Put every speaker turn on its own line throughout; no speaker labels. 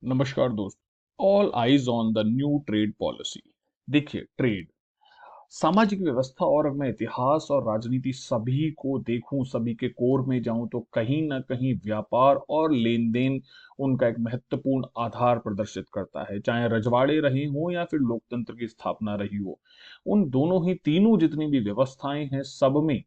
नमस्कार दोस्त। All eyes on the new trade policy. देखिए, ट्रेड सामाजिक व्यवस्था और मैं इतिहास और राजनीति सभी को देखूं, सभी के कोर में जाऊं तो कहीं ना कहीं व्यापार और लेन देन उनका एक महत्वपूर्ण आधार प्रदर्शित करता है। चाहे रजवाड़े रहे हों या फिर लोकतंत्र की स्थापना रही हो, उन दोनों ही तीनों जितनी भी व्यवस्थाएं हैं सब में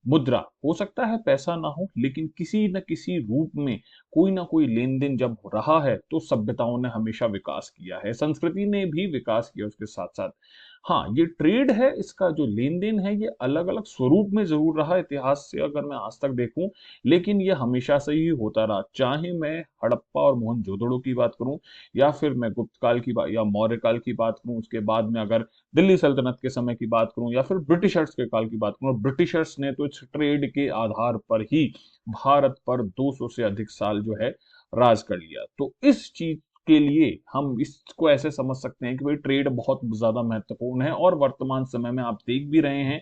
मुद्रा हो सकता है पैसा ना हो, लेकिन किसी न किसी रूप में कोई ना कोई लेन देन जब हो रहा है तो सभ्यताओं ने हमेशा विकास किया है, संस्कृति ने भी विकास किया उसके साथ साथ। हाँ, ये ट्रेड है, इसका जो लेन देन है ये अलग अलग स्वरूप में जरूर रहा इतिहास से अगर मैं आज तक देखूं, लेकिन ये हमेशा से ही होता रहा। चाहे मैं हड़प्पा और मोहनजोदड़ो की बात करूं, या फिर मैं गुप्त काल की बात या मौर्य काल की बात करूं, उसके बाद में अगर दिल्ली सल्तनत के समय की बात करूं, या फिर ब्रिटिशर्स के काल की बात करूं। ब्रिटिशर्स ने तो इस ट्रेड के आधार पर ही भारत पर 200 से अधिक साल जो है राज कर लिया। तो इस चीज के लिए हम इसको ऐसे समझ सकते हैं कि भाई ट्रेड बहुत ज्यादा महत्वपूर्ण है, और वर्तमान समय में आप देख भी रहे हैं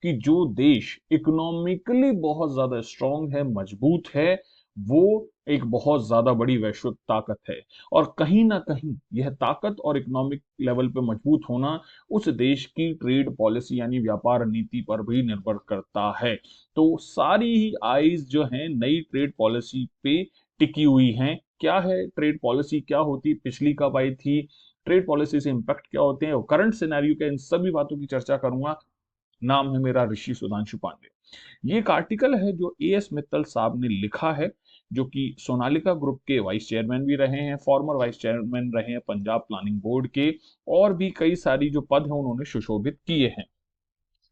कि जो देश इकोनॉमिकली बहुत ज्यादा स्ट्रांग है, मजबूत है, वो एक बहुत ज्यादा बड़ी वैश्विक ताकत है। और कहीं ना कहीं यह ताकत और इकोनॉमिक लेवल पे मजबूत होना उस देश की ट्रेड पॉलिसी यानी व्यापार नीति पर भी निर्भर करता है। तो सारी ही आईज जो है नई ट्रेड पॉलिसी पे टिकी हुई हैं। क्या है ट्रेड पॉलिसी, क्या होती, पिछली कब आई थी, ट्रेड पॉलिसी से इम्पैक्ट क्या होते हैं, करंट सिनेरियो क्या, इन सभी बातों की चर्चा करूंगा। नाम है मेरा ऋषि सुधांशु पांडे। ये एक आर्टिकल है जो एएस मित्तल साहब ने लिखा है, जो कि सोनालिका ग्रुप के वाइस चेयरमैन भी रहे हैं, फॉर्मर वाइस चेयरमैन रहे हैं पंजाब प्लानिंग बोर्ड के, और भी कई सारी जो पद हैं उन्होंने सुशोभित किए हैं।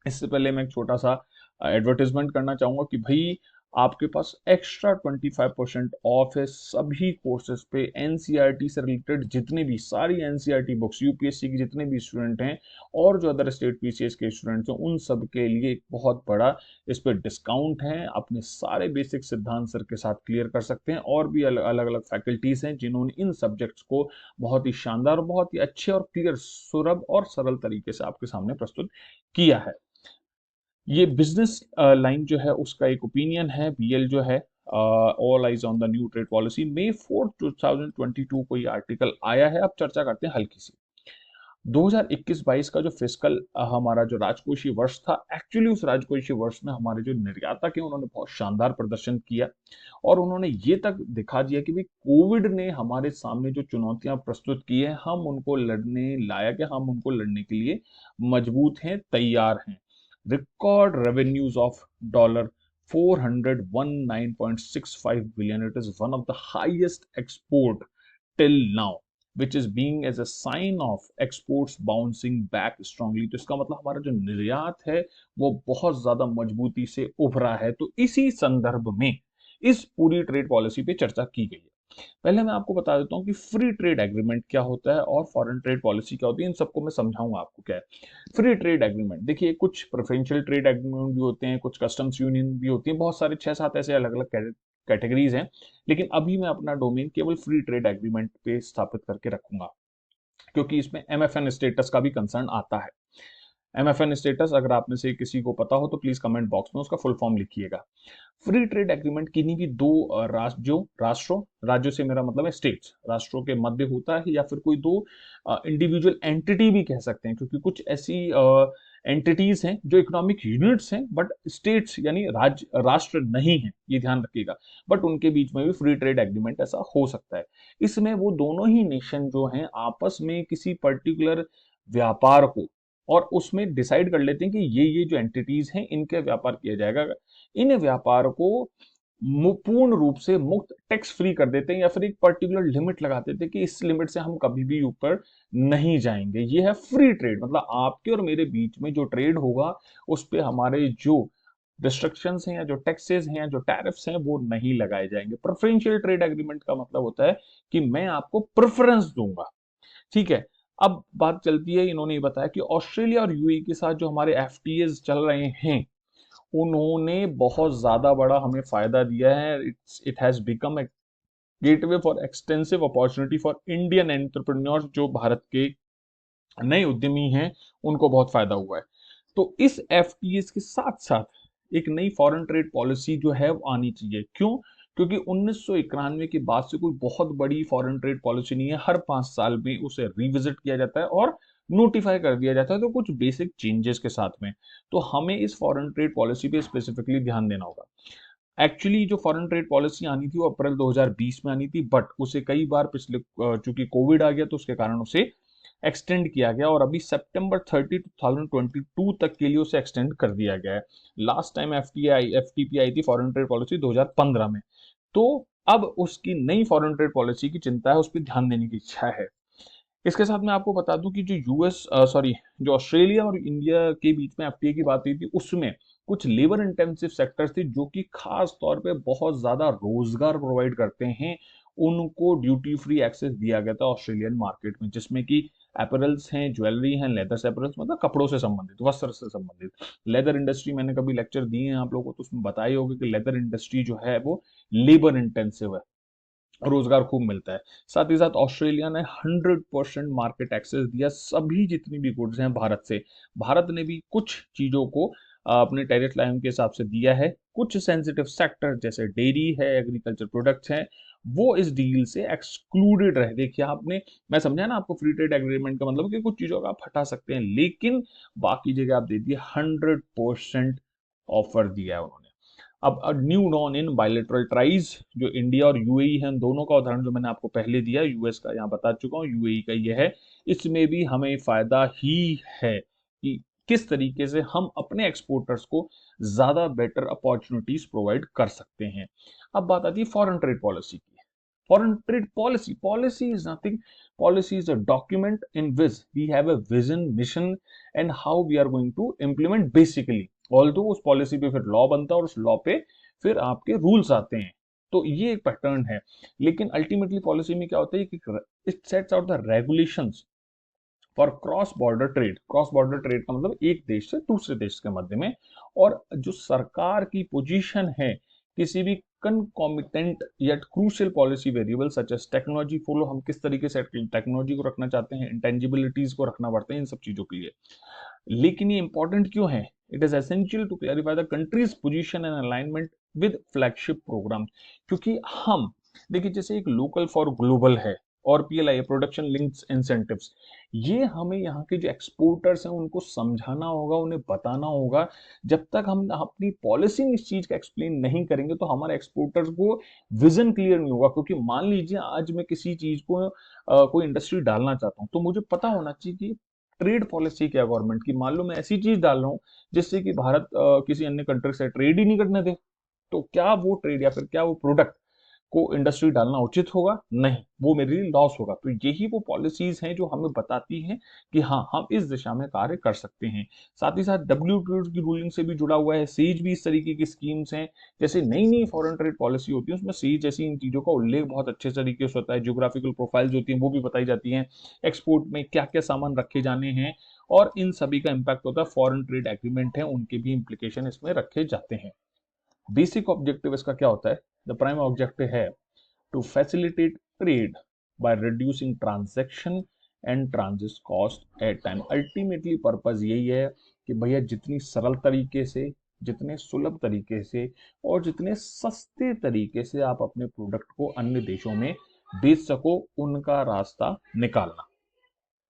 इससे पहले मैं एक छोटा सा एडवर्टाइजमेंट करना चाहूंगा कि भाई आपके पास एक्स्ट्रा 25% ऑफ है सभी कोर्सेज पे। एनसीईआरटी से रिलेटेड जितने भी सारी एनसीईआरटी बुक्स, यूपीएससी के जितने भी स्टूडेंट हैं और जो अदर स्टेट पीसीएस के स्टूडेंट्स हैं, उन सब के लिए एक बहुत बड़ा इस पे डिस्काउंट है। अपने सारे बेसिक सिद्धांत सर के साथ क्लियर कर सकते हैं, और भी अलग अलग फैकल्टीज हैं जिन्होंने इन सब्जेक्ट्स को बहुत ही शानदार, बहुत ही अच्छे और क्लियर, सुलभ और सरल तरीके से आपके सामने प्रस्तुत किया है। ये बिजनेस लाइन जो है उसका एक ओपिनियन है, बीएल जो है, all eyes on the new trade policy, मई 4 2022 को ये आर्टिकल आया है। अब चर्चा करते हैं हल्की सी। 2021-22 का जो फिस्कल हमारा जो राजकोषीय वर्ष था, एक्चुअली उस राजकोषीय वर्ष में हमारे जो निर्यातक हैं उन्होंने बहुत शानदार प्रदर्शन किया, और उन्होंने ये तक दिखा दिया कि भाई कोविड ने हमारे सामने जो चुनौतियां प्रस्तुत की है, हम उनको लड़ने लायक है, हम उनको लड़ने के लिए मजबूत हैं, तैयार हैं। Record revenues of dollar 419.65 billion, it is one of the highest export till now, which is being as a sign of exports bouncing back strongly। तो इसका मतलब हमारा जो निर्यात है वो बहुत ज्यादा मजबूती से उभरा है। तो इसी संदर्भ में इस पूरी ट्रेड पॉलिसी पे चर्चा की गई है। पहले मैं आपको बता देता हूँ कि फ्री ट्रेड एग्रीमेंट क्या होता है और फॉरेन ट्रेड पॉलिसी क्या होती है। इन सबको मैं समझाऊंगा आपको क्या है फ्री ट्रेड एग्रीमेंट। देखिए, कुछ प्रेफरेंशियल ट्रेड एग्रीमेंट भी होते हैं, कुछ कस्टम्स यूनियन भी होती हैं, बहुत सारे 6-7 ऐसे अलग अलग कैटेगरीज हैं। लेकिन अभी मैं अपना डोमेन केवल फ्री ट्रेड एग्रीमेंट पे स्थापित करके रखूंगा, क्योंकि इसमें एमएफएन स्टेटस का भी कंसर्न आता है। एमएफएन स्टेटस अगर आप में से किसी को पता हो तो प्लीज कमेंट बॉक्स में उसका फुल फॉर्म लिखिएगा। फ्री ट्रेड एग्रीमेंट किन्हीं भी दो राष्ट्रों, राज्यों से मेरा मतलब है स्टेट्स, राष्ट्रों के मध्य होता है, या फिर कोई दो इंडिविजुअल एंटिटी भी कह सकते हैं, क्योंकि कुछ ऐसी एंटिटीज हैं जो इकोनॉमिक यूनिट्स हैं बट स्टेट्स यानी राष्ट्र नहीं है, ये ध्यान रखिएगा। बट उनके बीच में भी फ्री ट्रेड एग्रीमेंट ऐसा हो सकता है। इसमें वो दोनों ही नेशन जो हैं आपस में किसी पर्टिकुलर व्यापार को, और उसमें डिसाइड कर लेते हैं कि ये जो एंटिटीज हैं इनके व्यापार किया जाएगा। इन व्यापार को पूर्ण रूप से मुक्त टैक्स फ्री कर देते हैं, या फिर एक पर्टिकुलर लिमिट लगा देते हैं कि इस लिमिट से हम कभी भी ऊपर नहीं जाएंगे। ये है फ्री ट्रेड, मतलब आपके और मेरे बीच में जो ट्रेड होगा उस पे हमारे जो रिस्ट्रिक्शंस हैं या जो टैक्सेस हैं या जो टैरिफ्स हैं वो नहीं लगाए जाएंगे। प्रेफरेंशियल ट्रेड एग्रीमेंट का मतलब होता है कि मैं आपको प्रेफरेंस दूंगा, ठीक है। अब बात चलती है, इन्होंने ये बताया कि ऑस्ट्रेलिया और यूएई के साथ जो हमारे एफटीएस चल रहे हैं उन्होंने बहुत ज्यादा बड़ा हमें फायदा दिया है। It has become a gateway for extensive opportunity for Indian entrepreneurs. जो भारत के नए उद्यमी हैं उनको बहुत फायदा हुआ है। तो इस एफटीएस के साथ साथ एक नई फॉरेन ट्रेड पॉलिसी जो है वो आनी चाहिए। क्यों? क्योंकि 1991 के बाद से कोई बहुत बड़ी फॉरेन ट्रेड पॉलिसी नहीं है, हर 5 साल में उसे रिविजिट किया जाता है और नोटिफाई कर दिया जाता है, तो कुछ बेसिक चेंजेस के साथ में। तो हमें इस फॉरेन ट्रेड पॉलिसी पे स्पेसिफिकली ध्यान देना होगा। एक्चुअली जो फॉरेन ट्रेड पॉलिसी आनी थी वो अप्रैल 2020 में आनी थी, बट उसे कई बार पिछले चूंकि कोविड आ गया तो उसके कारण उसे एक्सटेंड किया गया और अभी सितंबर 30 2022 तक के लिए उसे एक्सटेंड कर दिया गया है। लास्ट टाइम एफटीपी आई थी फॉरेन ट्रेड पॉलिसी 2015 में। तो अब उसकी नई फॉरेन ट्रेड पॉलिसी की चिंता है, उस पर ध्यान देने की इच्छा है। इसके साथ मैं आपको बता दूं कि जो जो ऑस्ट्रेलिया और इंडिया के बीच में एफटीए की बात हुई थी, उसमें कुछ लेबर इंटेंसिव सेक्टर्स थे जो कि खास तौर पे बहुत ज्यादा रोजगार प्रोवाइड करते हैं, उनको ड्यूटी फ्री एक्सेस दिया गया था ऑस्ट्रेलियन मार्केट में, जिसमें कि अपरेल्स हैं, ज्वेलरी हैं, लेदर्स अपरेल्स मतलब कपड़ों से संबंधित, वस्त्र से संबंधित। लेदर इंडस्ट्री मैंने कभी लेक्चर दिए हैं आप लोगों को, तो उसमें बताया होगा कि लेदर इंडस्ट्री जो है वो लेबर इंटेंसिव है, रोजगार खूब मिलता है। साथ ही साथ ऑस्ट्रेलिया ने 100% मार्केट एक्सेस दिया सभी जितनी भी गुड्स हैं भारत से। भारत ने भी कुछ चीजों को अपने टैरिफ लाइन के हिसाब से दिया है। कुछ सेंसिटिव सेक्टर जैसे डेयरी है, एग्रीकल्चर प्रोडक्ट्स हैं, वो इस डील से एक्सक्लूडेड रहे। देखिए आपने, मैं समझा ना आपको, फ्री ट्रेड एग्रीमेंट का मतलब कि कुछ चीजों का आप हटा सकते हैं, लेकिन बाकी जगह आप दे दिए 100% ऑफर दिया है उन्होंने। अब new non in bilateral tries, जो इंडिया और यूएई है, इन दोनों का उदाहरण जो मैंने आपको पहले दिया, यूएस का यहाँ बता चुका हूँ, यूएई का ये है। इसमें भी हमें फायदा ही है कि किस तरीके से हम अपने एक्सपोर्टर्स को ज्यादा बेटर अपॉर्चुनिटीज प्रोवाइड कर सकते हैं। अब बात आती है फॉरेन ट्रेड पॉलिसी की। Foreign trade policy, policy is nothing, policy is a document in which we have a vision, mission and how we are going to implement basically. Although उस policy पे फिर लॉ बनता है और उस law पे फिर आपके रूल्स आते हैं। तो ये एक पैटर्न है, लेकिन अल्टीमेटली पॉलिसी में क्या होता है कि it sets out the regulations for cross border trade. Cross border trade का मतलब एक देश से दूसरे देश के मध्य में। और जो सरकार की पोजीशन है किसी भी concomitant yet crucial policy variable such as technology follow, हम किस तरीके से टेक्नोलॉजी को रखना चाहते हैं, इंटेंजिबिलिटीज को रखना पड़ता है इन सब चीजों के लिए। लेकिन ये इंपॉर्टेंट क्यों है? It is essential to clarify the country's position and alignment with flagship program. क्योंकि हम देखिए, जैसे एक लोकल फॉर ग्लोबल है और पीएलआई, प्रोडक्शन लिंक्स इंसेंटिव्स, ये हमें यहाँ के जो एक्सपोर्टर्स हैं उनको समझाना होगा, उन्हें बताना होगा। जब तक हम अपनी पॉलिसी में इस चीज का एक्सप्लेन नहीं करेंगे तो हमारे एक्सपोर्टर्स को विजन क्लियर नहीं होगा। क्योंकि मान लीजिए आज मैं किसी चीज को कोई इंडस्ट्री डालना चाहता हूँ, तो मुझे पता होना चाहिए कि ट्रेड पॉलिसी क्या है गवर्नमेंट की। मान लो मैं ऐसी चीज डाल रहा हूँ जिससे कि भारत किसी अन्य कंट्री से ट्रेड ही नहीं करने दे, तो क्या वो ट्रेड या फिर क्या वो प्रोडक्ट को इंडस्ट्री डालना उचित होगा? नहीं, वो मेरे लिए लॉस होगा। तो यही वो पॉलिसीज हैं जो हमें बताती हैं कि हाँ, हम इस दिशा में कार्य कर सकते हैं। साथ ही साथ डब्ल्यूटीओ की रूलिंग से भी जुड़ा हुआ है, सेज भी इस तरीके की स्कीम्स हैं। जैसे नई नई फॉरेन ट्रेड पॉलिसी होती है उसमें सेज जैसी इन चीजों का उल्लेख बहुत अच्छे तरीके से होता है। जियोग्राफिकल प्रोफाइल्स होती हैं वो भी बताई जाती हैं, एक्सपोर्ट में क्या क्या सामान रखे जाने हैं, और इन सभी का इम्पैक्ट होता है। फॉरेन ट्रेड एग्रीमेंट है उनके भी इम्प्लीकेशन इसमें रखे जाते हैं। बेसिक ऑब्जेक्टिव इसका क्या होता है? द प्राइम ऑब्जेक्टिव है to facilitate trade by reducing transaction and transit cost at time। Ultimately purpose यही है कि भैया जितनी सरल तरीके से, जितने सुलभ तरीके से और जितने सस्ते तरीके से आप अपने प्रोडक्ट को अन्य देशों में बेच सको, उनका रास्ता निकालना।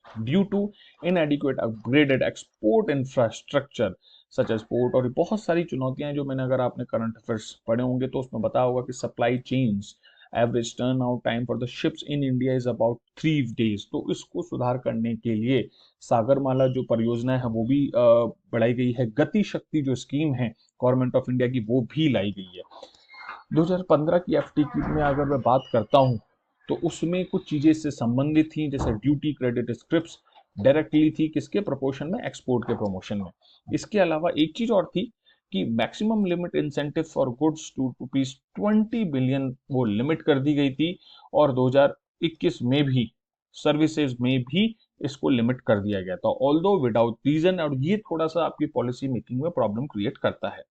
Due to inadequate upgraded export infrastructure such as port, और बहुत सारी चुनौतियां हैं जो मैंने, अगर आपने करंट अफेयर्स पढ़े होंगे तो उसमें बताया होगा कि supply chains average turn out time for the ships in India is about 3 days। तो इसको सुधार करने के लिए सागरमाला जो परियोजना है वो भी बढ़ाई गई है। गति शक्ति जो स्कीम है गवर्नमेंट ऑफ इंडिया की, वो भी लाई गई है। 2015 की एफटी की में अगर मैं बात करता हूं तो उसमें कुछ चीजें इससे संबंधित थी, जैसे ड्यूटी क्रेडिट स्क्रिप्ट्स डायरेक्टली थी किसके प्रपोर्शन में? एक्सपोर्ट के प्रमोशन में। इसके अलावा एक चीज और थी कि maximum limit incentive for goods to ₹20 billion वो लिमिट कर दी गई थी। और 2021 में भी सर्विसेज में भी इसको लिमिट कर दिया गया था, ऑल्दो विदाउट रीजन। और ये थोड़ा सा आपकी पॉलिसी मेकिंग में प्रॉब्लम क्रिएट करता है।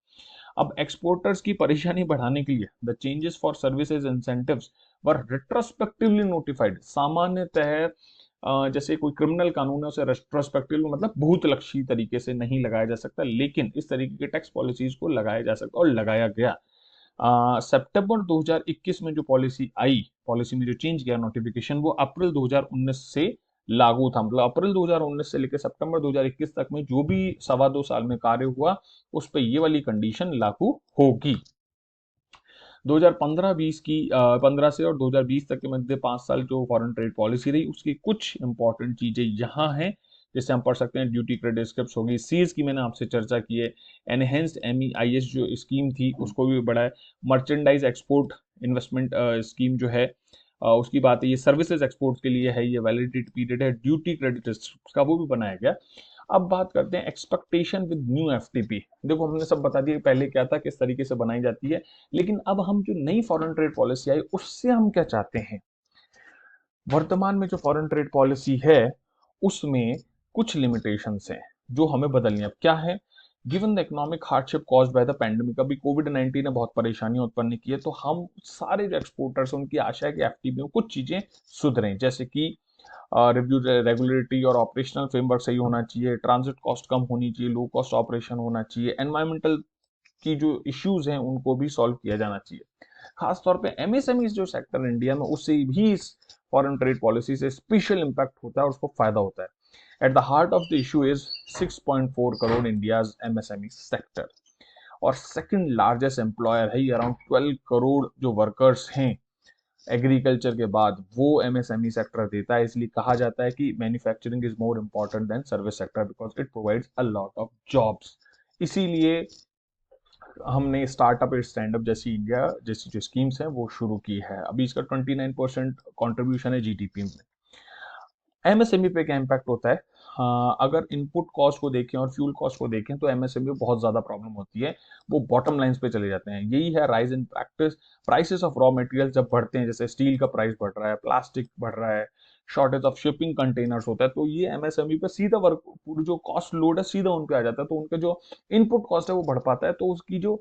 अब एक्सपोर्टर्स की परेशानी बढ़ाने के लिए the changes for services incentives were retrospectively notified. सामान्यतः जैसे कोई क्रिमिनल कानून है उसे रेट्रोस्पेक्टिव मतलब भूतलक्षी तरीके से नहीं लगाया जा सकता, लेकिन इस तरीके के टैक्स पॉलिसीज को लगाया जा सकता और लगाया गया। सितंबर 2021 में जो पॉलिसी में जो चेंज किया नोटिफिकेशन, वो अप्रैल 2019 से लागू था। मतलब अप्रैल 2019 से लेकर सितंबर 2021 तक में जो भी 2.25 साल में कार्य हुआ, उस पर ये वाली कंडीशन लागू होगी। 2015-20 की 15 से और 2020 तक के मध्य 5 साल जो फॉरेन ट्रेड पॉलिसी रही, उसकी कुछ इंपॉर्टेंट चीजें यहाँ हैं, जैसे हम पढ़ सकते हैं। ड्यूटी क्रेडिट स्क्रिप्ट होगी, सीज की मैंने आपसे चर्चा की है। एनहेंस्ड MEIS जो स्कीम थी उसको भी बढ़ाया। मर्चेंडाइज एक्सपोर्ट इन्वेस्टमेंट स्कीम जो है उसकी बात है। ये सर्विसेज एक्सपोर्ट के लिए है, ये वैलिडिटी पीरियड है। ड्यूटी क्रेडिट का वो भी बनाया गया। अब बात करते हैं एक्सपेक्टेशन विद न्यू FTP। देखो हमने सब बता दिया पहले क्या था, किस तरीके से बनाई जाती है, लेकिन अब हम जो नई फॉरेन ट्रेड पॉलिसी आई उससे हम क्या चाहते हैं। वर्तमान में जो फॉरेन ट्रेड पॉलिसी है उसमें कुछ लिमिटेशंस हैं जो हमें बदलनी है। अब क्या है, given the economic hardship caused by the pandemic, अभी कोविड-19 ने बहुत परेशानी उत्पन्न की है, तो हम सारे जो एक्सपोर्टर्स उनकी आशा है कि FTP में कुछ चीजें सुधरें, जैसे कि रिव्यू रेगुलेटरी और ऑपरेशनल फ्रेमवर्क सही होना चाहिए, ट्रांजिट कॉस्ट कम होनी चाहिए, लो कॉस्ट ऑपरेशन होना चाहिए, एनवायरमेंटल की जो इश्यूज हैं उनको भी सॉल्व किया जाना चाहिए। खास तौर पे MSME जो सेक्टर इंडिया में, उससे भी इस फॉरेन ट्रेड पॉलिसी से स्पेशल इंपैक्ट होता है और उसको फायदा होता है। At the heart of the issue is 6.4 crore India's MSME sector, और सेकंड लार्जेस्ट एम्प्लॉयर है, अराउंड 12 करोड़ जो वर्कर्स हैं एग्रीकल्चर के बाद, वो MSME सेक्टर देता है। इसलिए कहा जाता है कि manufacturing is more important than service sector because it provides a lot of jobs. इसीलिए हमने स्टार्टअप एंड स्टैंड अप जैसी इंडिया जैसी जो स्कीम्स हैं वो शुरू की है। अभी इसका 29% कॉन्ट्रीब्यूशन है GDP में। MSME पे क्या इम्पैक्ट होता है, हाँ, अगर इनपुट कॉस्ट को देखें और फ्यूल कॉस्ट को देखें तो MSME में बहुत ज्यादा प्रॉब्लम होती है, वो बॉटम लाइंस पे चले जाते हैं। यही है rise in practice, prices of raw material जब बढ़ते हैं, जैसे स्टील का प्राइस बढ़ रहा है, प्लास्टिक बढ़ रहा है, शॉर्टेज ऑफ शिपिंग कंटेनर्स होता है, तो ये MSME पे सीधा वर्क पूरी जो कॉस्ट लोड है सीधा उन पे आ जाता है, तो उनका जो इनपुट कॉस्ट है वो बढ़ पाता है, तो उसकी जो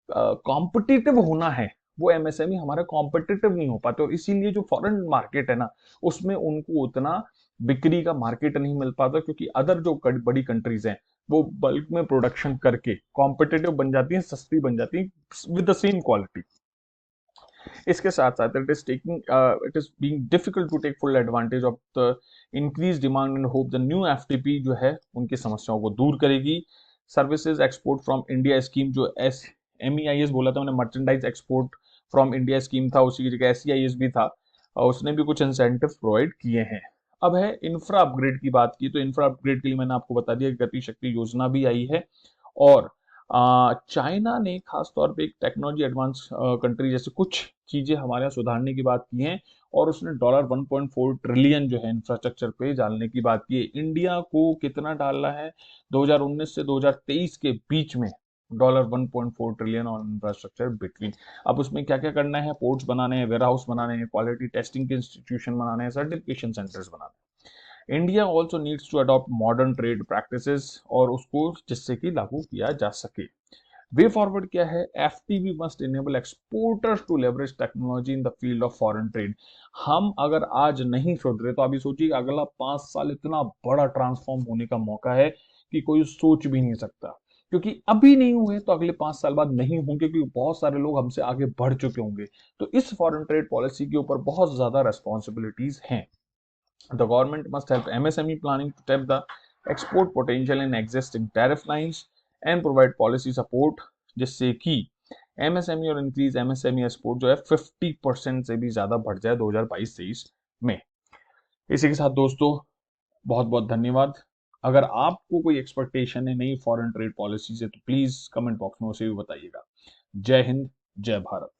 कॉम्पिटिटिव होना है वो MSME हमारा कॉम्पिटिटिव नहीं हो पाते, और इसीलिए जो फॉरेन मार्केट है ना उसमें उनको उतना बिक्री का मार्केट नहीं मिल पाता, क्योंकि अदर जो बड़ी कंट्रीज हैं वो बल्क में प्रोडक्शन करके कॉम्पिटिटिव बन जाती हैं, सस्ती बन जाती हैं विद द सेम क्वालिटी। इसके साथ साथ it is being difficult to take full advantage of the increase demand and hope the new FTP जो है उनकी समस्याओं को दूर करेगी। Services export from India scheme जो MEIS बोला था मैंने, merchandise export from India scheme था, उसी की जगह SEIS भी था, और उसने भी कुछ इंसेंटिव प्रोवाइड किए हैं। अब है इंफ्रा अपग्रेड की बात की, तो इंफ्रा अपग्रेड के लिए मैंने आपको बता दिया कि गति शक्ति योजना भी आई है, और चाइना ने खास तौर पे एक टेक्नोलॉजी एडवांस कंट्री जैसे कुछ चीजें हमारे यहाँ सुधारने की बात की है, और उसने $1.4 ट्रिलियन जो है इंफ्रास्ट्रक्चर पे डालने की बात की है। इंडिया को कितना डालना है 2019 से 2023 के बीच में, $1.4 ट्रिलियन ऑन इंफ्रास्ट्रक्चर बिटवीन। अब उसमें क्या क्या करना है, पोर्ट्स बनाने हैं, वेयर हाउस बनाने हैं, क्वालिटी टेस्टिंग के इंस्टीट्यूशन बनाने हैं, सर्टिफिकेशन सेंटर्स बनाने हैं। India also needs to adopt modern trade practices, और उसको जिससे कि लागू किया जा सके। वे फॉरवर्ड क्या है, FTP must enable exporters to leverage technology in the field of foreign trade. हम अगर आज नहीं सुधरे तो अभी सोचिए अगला 5 साल इतना बड़ा ट्रांसफॉर्म होने का मौका है कि कोई सोच भी नहीं सकता, क्योंकि अभी नहीं हुए तो अगले 5 साल बाद नहीं होंगे, क्योंकि बहुत सारे लोग हमसे आगे बढ़ चुके होंगे। तो इस फॉरेन ट्रेड पॉलिसी के ऊपर बहुत ज्यादा रेस्पॉन्सिबिलिटीज हैं। The government must help MSME planning to tap the export potential in existing tariff lines and provide policy support जिससे कि MSME और इंक्रीज MSME एक्सपोर्ट जो है 50% से भी ज्यादा बढ़ जाए 2022-23 में। इसी के साथ दोस्तों बहुत बहुत धन्यवाद। अगर आपको कोई एक्सपेक्टेशन है नई फॉरेन ट्रेड पॉलिसी से तो प्लीज कमेंट बॉक्स में उसे भी बताइएगा। जय हिंद, जय भारत।